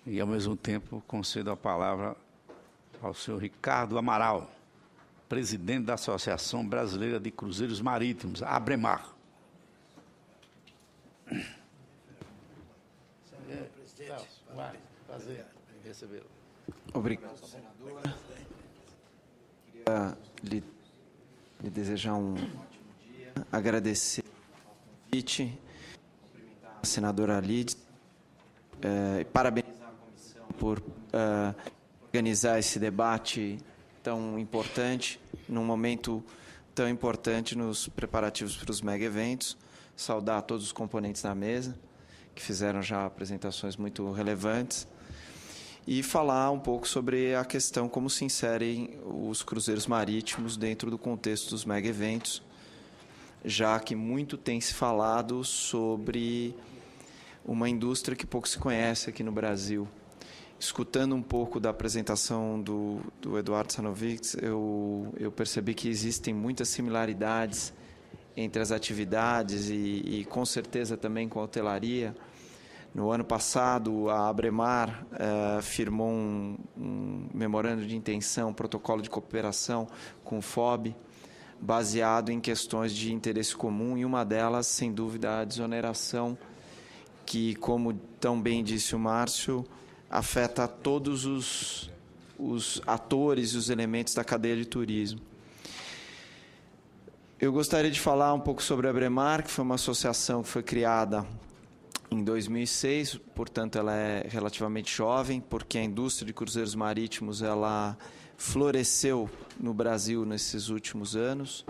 E, ao mesmo tempo, concedo a palavra ao senhor Ricardo Amaral, presidente da Associação Brasileira de Cruzeiros Marítimos, a Abremar. Presidente, vai fazer recebê-lo. Obrigado, senador. Queria lhe desejar um ótimo dia, agradecer o convite, cumprimentar a senadora Lides e parabenizar a comissão por organizar esse debate tão importante, num momento tão importante nos preparativos para os mega-eventos. Saudar todos os componentes da mesa, que fizeram já apresentações muito relevantes, e falar um pouco sobre a questão como se inserem os cruzeiros marítimos dentro do contexto dos mega-eventos, já que muito tem se falado sobre uma indústria que pouco se conhece aqui no Brasil. Escutando um pouco da apresentação do Eduardo Sanovics, eu percebi que existem muitas similaridades entre as atividades e com certeza também com a hotelaria. No ano passado, a Abremar firmou um memorando de intenção, um protocolo de cooperação com o FOB, baseado em questões de interesse comum, e uma delas, sem dúvida, a desoneração, que, como tão bem disse o Márcio, afeta todos os atores e os elementos da cadeia de turismo. Eu gostaria de falar um pouco sobre a Abremar, que foi uma associação que foi criada em 2006, portanto ela é relativamente jovem, porque a indústria de cruzeiros marítimos ela floresceu no Brasil nesses últimos anos,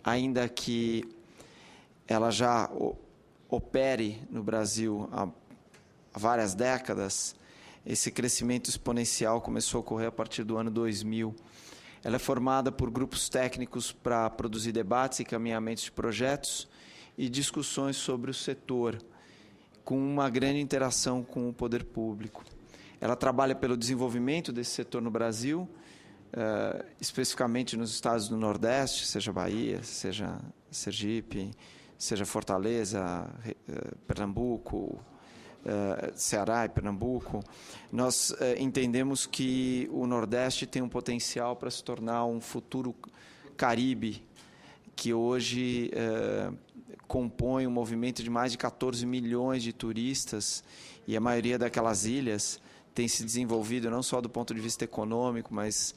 ainda que ela já opere no Brasil há várias décadas. Esse crescimento exponencial começou a ocorrer a partir do ano 2000. Ela é formada por grupos técnicos para produzir debates e encaminhamentos de projetos e discussões sobre o setor, com uma grande interação com o poder público. Ela trabalha pelo desenvolvimento desse setor no Brasil, especificamente nos estados do Nordeste, seja Bahia, seja Sergipe, seja Fortaleza, Pernambuco, Ceará e Pernambuco. Nós entendemos que o Nordeste tem um potencial para se tornar um futuro Caribe, que hoje compõe um movimento de mais de 14 milhões de turistas, e a maioria daquelas ilhas tem se desenvolvido não só do ponto de vista econômico, mas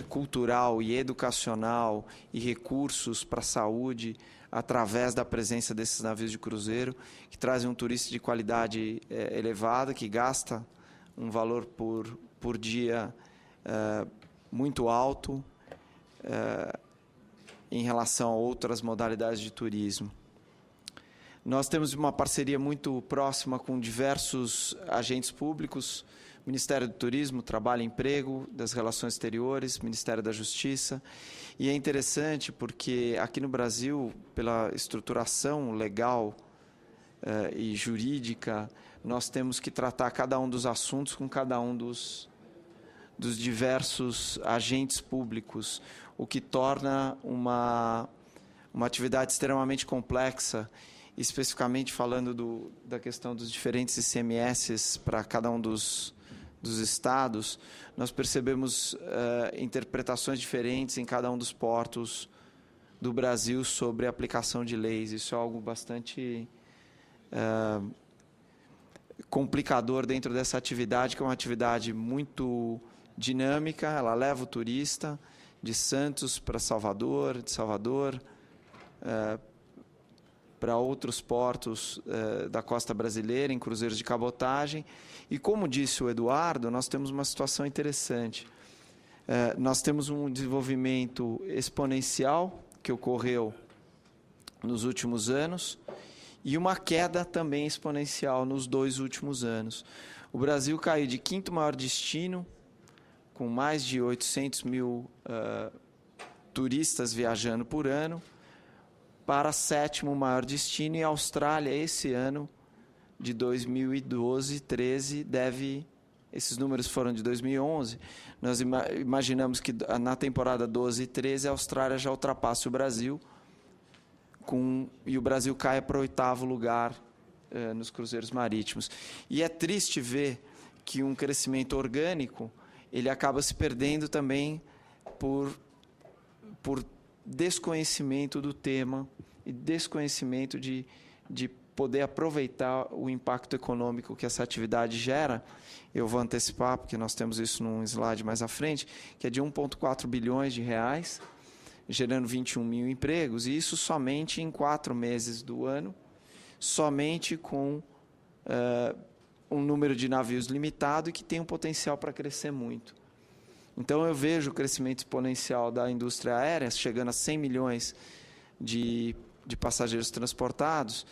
cultural e educacional, e recursos para a saúde, através da presença desses navios de cruzeiro, que trazem um turista de qualidade elevada, que gasta um valor por dia muito alto em relação a outras modalidades de turismo. Nós temos uma parceria muito próxima com diversos agentes públicos, Ministério do Turismo, Trabalho e Emprego, das Relações Exteriores, Ministério da Justiça. E é interessante porque aqui no Brasil, pela estruturação legal e jurídica, nós temos que tratar cada um dos assuntos com cada um dos diversos agentes públicos, o que torna uma atividade extremamente complexa, especificamente falando da questão dos diferentes ICMS para cada um dos estados. Nós percebemos interpretações diferentes em cada um dos portos do Brasil sobre a aplicação de leis. Isso é algo bastante complicador dentro dessa atividade, que é uma atividade muito dinâmica. Ela leva o turista de Santos para Salvador, de Salvador para outros portos da costa brasileira, em cruzeiros de cabotagem. E, como disse o Eduardo, nós temos uma situação interessante. Nós temos um desenvolvimento exponencial que ocorreu nos últimos anos e uma queda também exponencial nos 2 últimos anos. O Brasil caiu de 5º maior destino, com mais de 800 mil turistas viajando por ano, para 7º maior destino, e a Austrália, esse ano de 2012, 13, esses números foram de 2011, nós imaginamos que na temporada 12 e 13 a Austrália já ultrapasse o Brasil, e o Brasil caia para o 8º lugar nos cruzeiros marítimos. E é triste ver que um crescimento orgânico ele acaba se perdendo também por desconhecimento do tema e desconhecimento de poder aproveitar o impacto econômico que essa atividade gera. Eu vou antecipar, porque nós temos isso num slide mais à frente, que é de 1,4 bilhões de reais, gerando 21 mil empregos, e isso somente em 4 meses do ano, somente com um número de navios limitado e que tem um potencial para crescer muito. Então, eu vejo o crescimento exponencial da indústria aérea, chegando a 100 milhões de passageiros transportados,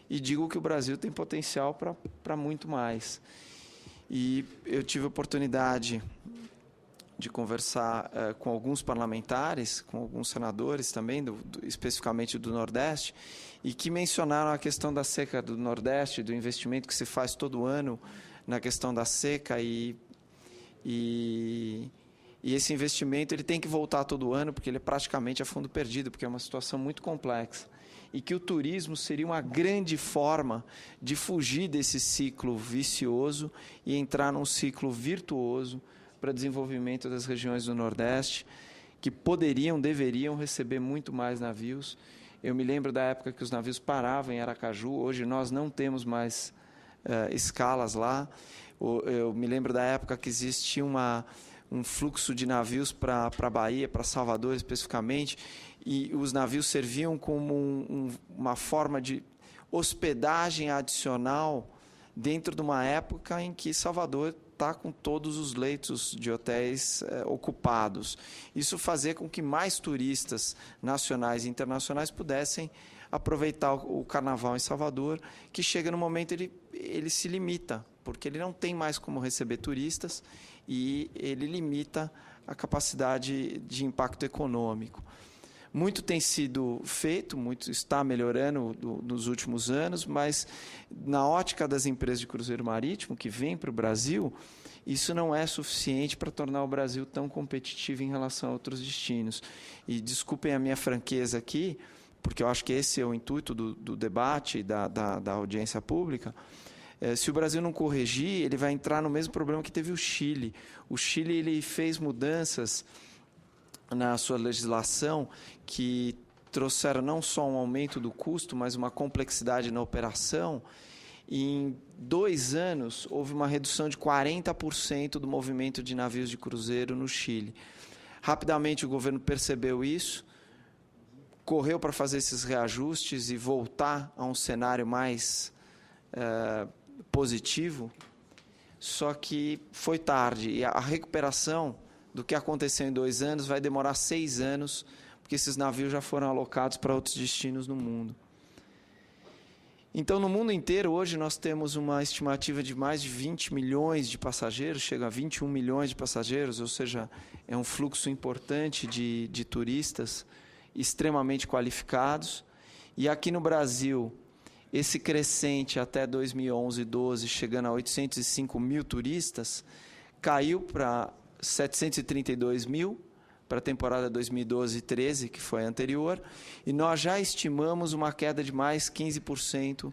e digo que o Brasil tem potencial para muito mais. E eu tive a oportunidade de conversar com alguns parlamentares, com alguns senadores também, especificamente do Nordeste, e que mencionaram a questão da seca do Nordeste, do investimento que se faz todo ano na questão da seca, e esse investimento ele tem que voltar todo ano, porque ele é praticamente a fundo perdido, porque é uma situação muito complexa. E que o turismo seria uma grande forma de fugir desse ciclo vicioso e entrar num ciclo virtuoso para desenvolvimento das regiões do Nordeste, que deveriam receber muito mais navios. Eu me lembro da época que os navios paravam em Aracaju, hoje nós não temos mais escalas lá. Eu me lembro da época que existia um fluxo de navios para a Bahia, para Salvador especificamente, e os navios serviam como uma forma de hospedagem adicional dentro de uma época em que Salvador está com todos os leitos de hotéis ocupados. Isso fazia com que mais turistas nacionais e internacionais pudessem aproveitar o carnaval em Salvador, que chega no momento ele se limita, porque ele não tem mais como receber turistas e ele limita a capacidade de impacto econômico. Muito tem sido feito, muito está melhorando nos últimos anos, mas na ótica das empresas de cruzeiro marítimo que vêm para o Brasil, isso não é suficiente para tornar o Brasil tão competitivo em relação a outros destinos. E desculpem a minha franqueza aqui, porque eu acho que esse é o intuito do debate e da audiência pública. Se o Brasil não corrigir, ele vai entrar no mesmo problema que teve o Chile. O Chile ele fez mudanças na sua legislação que trouxeram não só um aumento do custo, mas uma complexidade na operação. E em 2 anos, houve uma redução de 40% do movimento de navios de cruzeiro no Chile. Rapidamente, o governo percebeu isso, correu para fazer esses reajustes e voltar a um cenário mais positivo, só que foi tarde. E a recuperação do que aconteceu em 2 anos vai demorar 6 anos, porque esses navios já foram alocados para outros destinos no mundo. Então, no mundo inteiro, hoje nós temos uma estimativa de mais de 20 milhões de passageiros, chega a 21 milhões de passageiros, ou seja, é um fluxo importante de turistas extremamente qualificados. E aqui no Brasil, esse crescente até 2011 e 12, chegando a 805 mil turistas, caiu para 732 mil para a temporada 2012 e 13, que foi a anterior, e nós já estimamos uma queda de mais 15%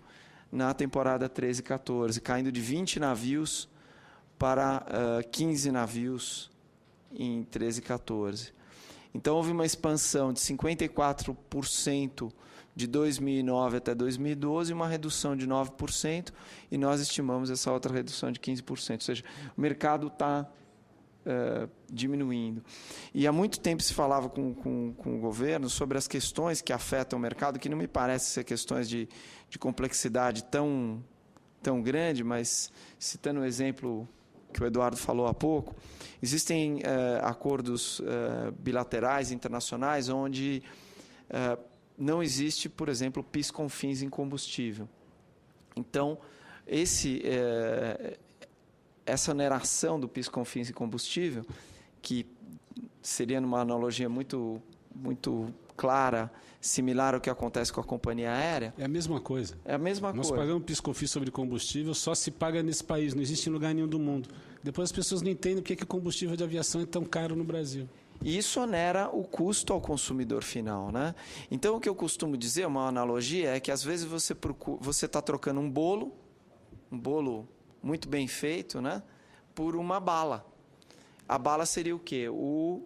na temporada 13 e 14, caindo de 20 navios para 15 navios em 13 e 14. Então, houve uma expansão de 54% de 2009 até 2012, uma redução de 9%, e nós estimamos essa outra redução de 15%. Ou seja, o mercado está diminuindo. E há muito tempo se falava com o governo sobre as questões que afetam o mercado, que não me parece ser questões de complexidade tão grande, mas citando o exemplo que o Eduardo falou há pouco, existem acordos bilaterais, internacionais, onde não existe, por exemplo, PIS/COFINS em combustível. Então, essa oneração do PIS/COFINS em combustível, que seria, numa analogia muito clara, similar ao que acontece com a companhia aérea. É a mesma coisa. É a mesma coisa. Nós pagamos PIS/COFINS sobre combustível, só se paga nesse país, não existe em lugar nenhum do mundo. Depois as pessoas não entendem por que o combustível de aviação é tão caro no Brasil. E isso onera o custo ao consumidor final, né? Então, o que eu costumo dizer, uma analogia, é que às vezes você está trocando um bolo muito bem feito, né, por uma bala. A bala seria o quê? O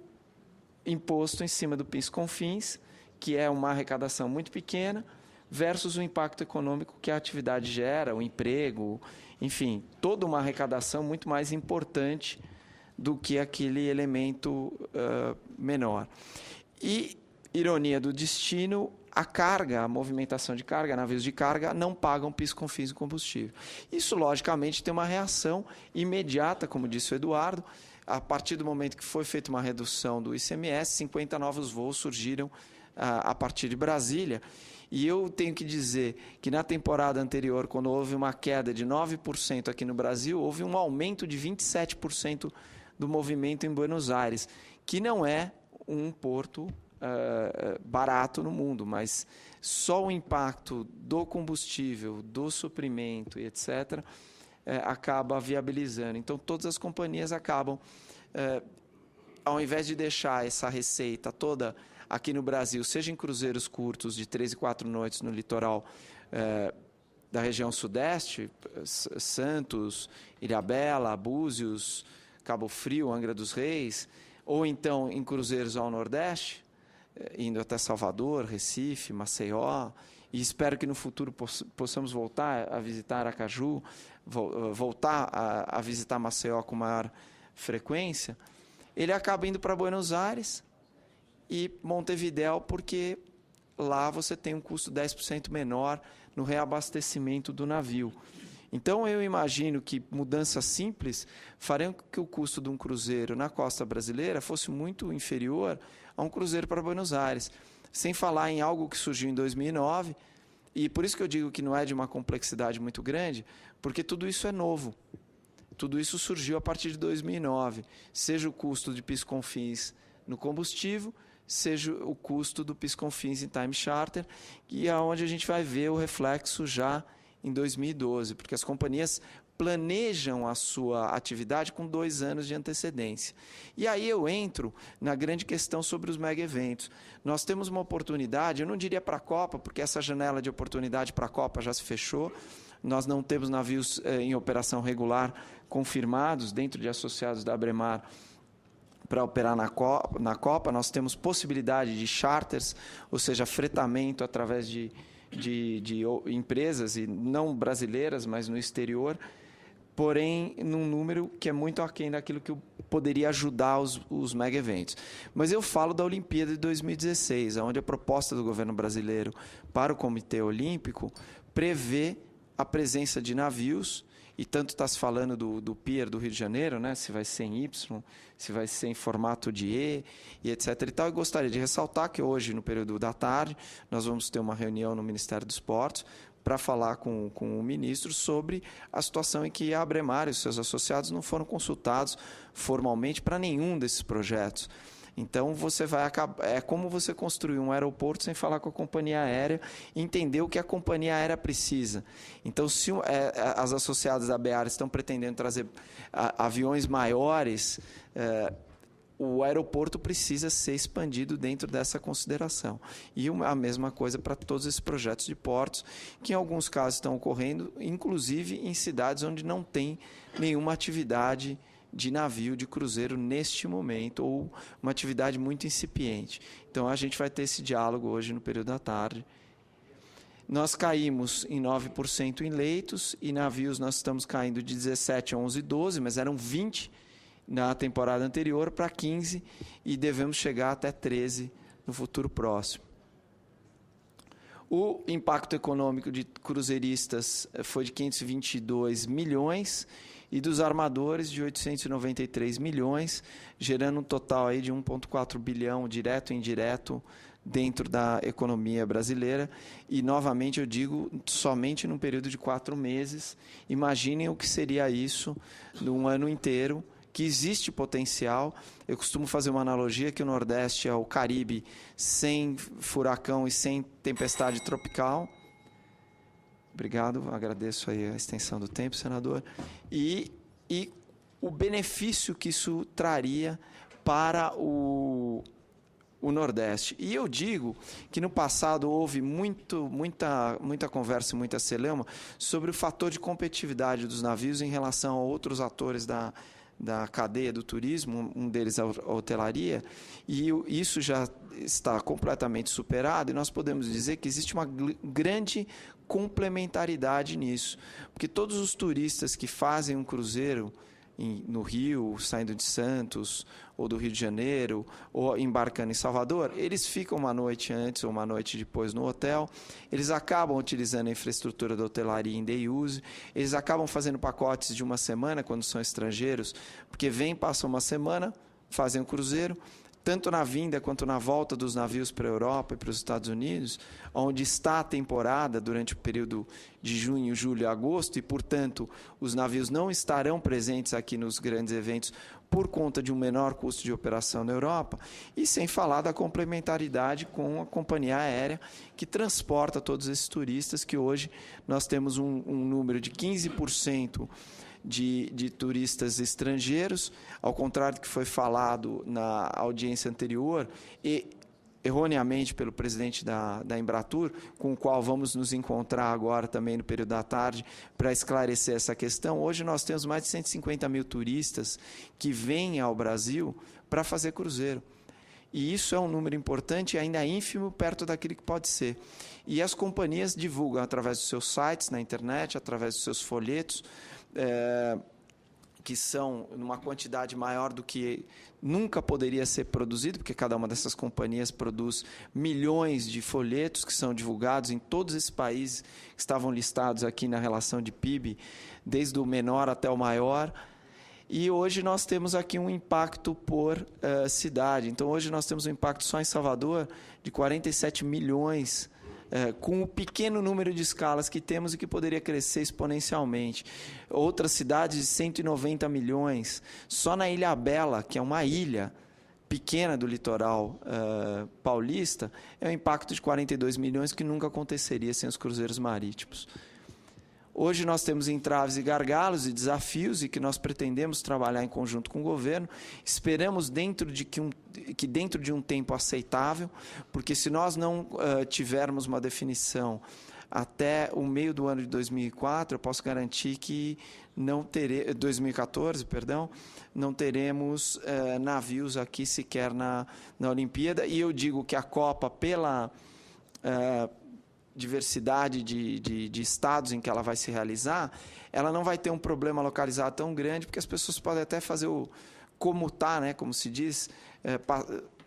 imposto em cima do PIS/COFINS, que é uma arrecadação muito pequena, versus o impacto econômico que a atividade gera, o emprego, enfim, toda uma arrecadação muito mais importante do que aquele elemento menor. E, ironia do destino, a carga, a movimentação de carga, navios de carga, não pagam PIS/COFINS e combustível. Isso, logicamente, tem uma reação imediata, como disse o Eduardo. A partir do momento que foi feita uma redução do ICMS, 50 novos voos surgiram a partir de Brasília. E eu tenho que dizer que na temporada anterior, quando houve uma queda de 9% aqui no Brasil, houve um aumento de 27% do movimento em Buenos Aires, que não é um porto barato no mundo, mas só o impacto do combustível, do suprimento e etc., acaba viabilizando. Então, todas as companhias acabam, ao invés de deixar essa receita toda aqui no Brasil, seja em cruzeiros curtos de 3 e 4 noites no litoral da região sudeste, Santos, Ilhabela, Búzios, Cabo Frio, Angra dos Reis, ou então em cruzeiros ao nordeste, indo até Salvador, Recife, Maceió, e espero que no futuro possamos voltar a visitar Aracaju, voltar a visitar Maceió com maior frequência, ele acaba indo para Buenos Aires e Montevidéu, porque lá você tem um custo 10% menor no reabastecimento do navio. Então, eu imagino que mudanças simples fariam que o custo de um cruzeiro na costa brasileira fosse muito inferior a um cruzeiro para Buenos Aires, sem falar em algo que surgiu em 2009, e por isso que eu digo que não é de uma complexidade muito grande, porque tudo isso é novo. Tudo isso surgiu a partir de 2009, seja o custo de PIS/COFINS no combustível, seja o custo do PIS/COFINS em time charter, e é onde a gente vai ver o reflexo já em 2012, porque as companhias planejam a sua atividade com 2 anos de antecedência. E aí eu entro na grande questão sobre os mega-eventos. Nós temos uma oportunidade, eu não diria para a Copa, porque essa janela de oportunidade para a Copa já se fechou, nós não temos navios em operação regular confirmados dentro de associados da Abremar para operar na Copa, nós temos possibilidade de charters, ou seja, fretamento através de empresas, e não brasileiras, mas no exterior, porém num número que é muito aquém daquilo que poderia ajudar os mega-eventos. Mas eu falo da Olimpíada de 2016, onde a proposta do governo brasileiro para o Comitê Olímpico prevê a presença de navios, e tanto está se falando do Pier do Rio de Janeiro, né, se vai ser em Y, se vai ser em formato de E, e etc. E tal. Eu gostaria de ressaltar que hoje, no período da tarde, nós vamos ter uma reunião no Ministério dos Esportes para falar com o ministro sobre a situação em que a Abremar e os seus associados não foram consultados formalmente para nenhum desses projetos. Então, você vai acabar, é como você construir um aeroporto sem falar com a companhia aérea e entender o que a companhia aérea precisa. Então, se as associadas da BEAR estão pretendendo trazer aviões maiores, o aeroporto precisa ser expandido dentro dessa consideração. E a mesma coisa para todos esses projetos de portos, que em alguns casos estão ocorrendo, inclusive em cidades onde não tem nenhuma atividade de navio, de cruzeiro neste momento, ou uma atividade muito incipiente. Então, a gente vai ter esse diálogo hoje no período da tarde. Nós caímos em 9% em leitos, e navios nós estamos caindo de 17 a 11, 12, mas eram 20 na temporada anterior para 15, e devemos chegar até 13 no futuro próximo. O impacto econômico de cruzeiristas foi de 522 milhões, e dos armadores de 893 milhões, gerando um total aí de 1,4 bilhão direto e indireto dentro da economia brasileira. E, novamente, eu digo, somente num período de 4 meses. Imaginem o que seria isso num ano inteiro, que existe potencial. Eu costumo fazer uma analogia que o Nordeste é o Caribe sem furacão e sem tempestade tropical. Obrigado, agradeço aí a extensão do tempo, senador. E o benefício que isso traria para o Nordeste. E eu digo que no passado houve muita conversa e muita celeuma sobre o fator de competitividade dos navios em relação a outros atores da da cadeia do turismo, um deles a hotelaria, e isso já está completamente superado, e nós podemos dizer que existe uma grande complementaridade nisso, porque todos os turistas que fazem um cruzeiro no Rio, saindo de Santos, ou do Rio de Janeiro, ou embarcando em Salvador, eles ficam uma noite antes ou uma noite depois no hotel, eles acabam utilizando a infraestrutura da hotelaria em day use, eles acabam fazendo pacotes de uma semana quando são estrangeiros, porque vêm, passam uma semana, fazem um cruzeiro, tanto na vinda quanto na volta dos navios para a Europa e para os Estados Unidos, onde está a temporada durante o período de junho, julho e agosto, e, portanto, os navios não estarão presentes aqui nos grandes eventos por conta de um menor custo de operação na Europa, e sem falar da complementaridade com a companhia aérea que transporta todos esses turistas, que hoje nós temos um número de 15% de turistas estrangeiros, ao contrário do que foi falado na audiência anterior, e erroneamente pelo presidente da Embratur, com o qual vamos nos encontrar agora também no período da tarde para esclarecer essa questão. Hoje nós temos mais de 150 mil turistas que vêm ao Brasil para fazer cruzeiro. E isso é um número importante e ainda ínfimo perto daquilo que pode ser. E as companhias divulgam através dos seus sites na internet, através dos seus folhetos, que são numa quantidade maior do que nunca poderia ser produzido, porque cada uma dessas companhias produz milhões de folhetos que são divulgados em todos esses países que estavam listados aqui na relação de PIB, desde o menor até o maior. E hoje nós temos aqui um impacto por cidade. Então, hoje nós temos um impacto só em Salvador de 47 milhões, com o pequeno número de escalas que temos e que poderia crescer exponencialmente. Outras cidades de 190 milhões. Só na Ilha Bela, que é uma ilha pequena do litoral paulista, é um impacto de 42 milhões que nunca aconteceria sem os cruzeiros marítimos. Hoje nós temos entraves e gargalos e desafios e que nós pretendemos trabalhar em conjunto com o governo. Esperamos que dentro de um tempo aceitável, porque se nós não tivermos uma definição até o meio do ano de 2004, eu posso garantir que 2014, não teremos navios aqui sequer na Olimpíada. E eu digo que a Copa, pela diversidade de estados em que ela vai se realizar, ela não vai ter um problema localizado tão grande, porque as pessoas podem até fazer o comutar, né, como se diz,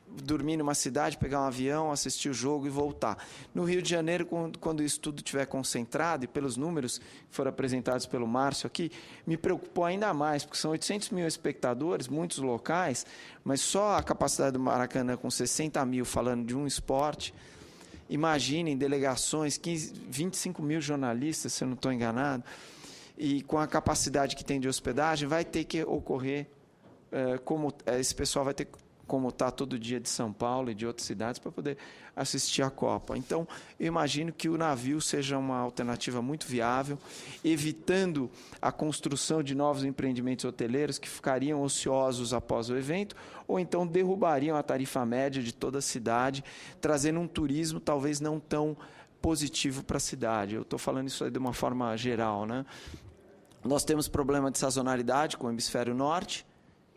dormir numa cidade, pegar um avião, assistir o jogo e voltar. No Rio de Janeiro, quando isso tudo estiver concentrado, e pelos números que foram apresentados pelo Márcio aqui, me preocupou ainda mais, porque são 800 mil espectadores, muitos locais, mas só a capacidade do Maracanã com 60 mil falando de um esporte. Imaginem delegações, 25 mil jornalistas, se eu não estou enganado, e com a capacidade que tem de hospedagem, vai ter que ocorrer, esse pessoal vai ter que comutar todo dia de São Paulo e de outras cidades para poder assistir à Copa. Então, eu imagino que o navio seja uma alternativa muito viável, evitando a construção de novos empreendimentos hoteleiros que ficariam ociosos após o evento, ou então derrubariam a tarifa média de toda a cidade, trazendo um turismo talvez não tão positivo para a cidade. Eu estou falando isso aí de uma forma geral, né? Nós temos problema de sazonalidade com o hemisfério norte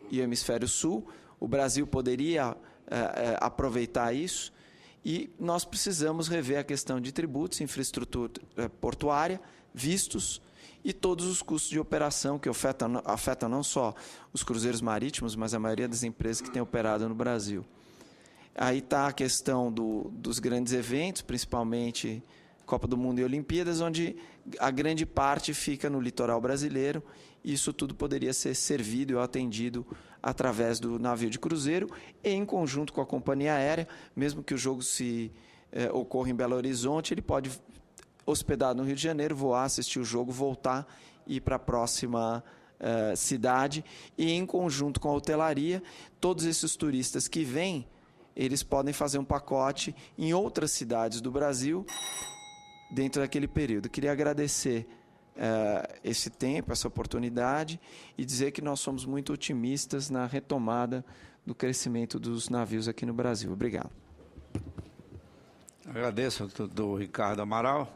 e o hemisfério sul. O Brasil poderia aproveitar isso e nós precisamos rever a questão de tributos, infraestrutura portuária, vistos e todos os custos de operação que afetam não só os cruzeiros marítimos, mas a maioria das empresas que têm operado no Brasil. Aí está a questão dos grandes eventos, principalmente Copa do Mundo e Olimpíadas, onde a grande parte fica no litoral brasileiro. Isso tudo poderia ser servido ou atendido através do navio de cruzeiro e em conjunto com a companhia aérea, mesmo que o jogo ocorra em Belo Horizonte, ele pode hospedar no Rio de Janeiro, voar, assistir o jogo, voltar e ir para a próxima cidade. E em conjunto com a hotelaria, todos esses turistas que vêm, eles podem fazer um pacote em outras cidades do Brasil dentro daquele período. Queria agradecer esse tempo, essa oportunidade e dizer que nós somos muito otimistas na retomada do crescimento dos navios aqui no Brasil. Obrigado. Agradeço ao doutor Ricardo Amaral.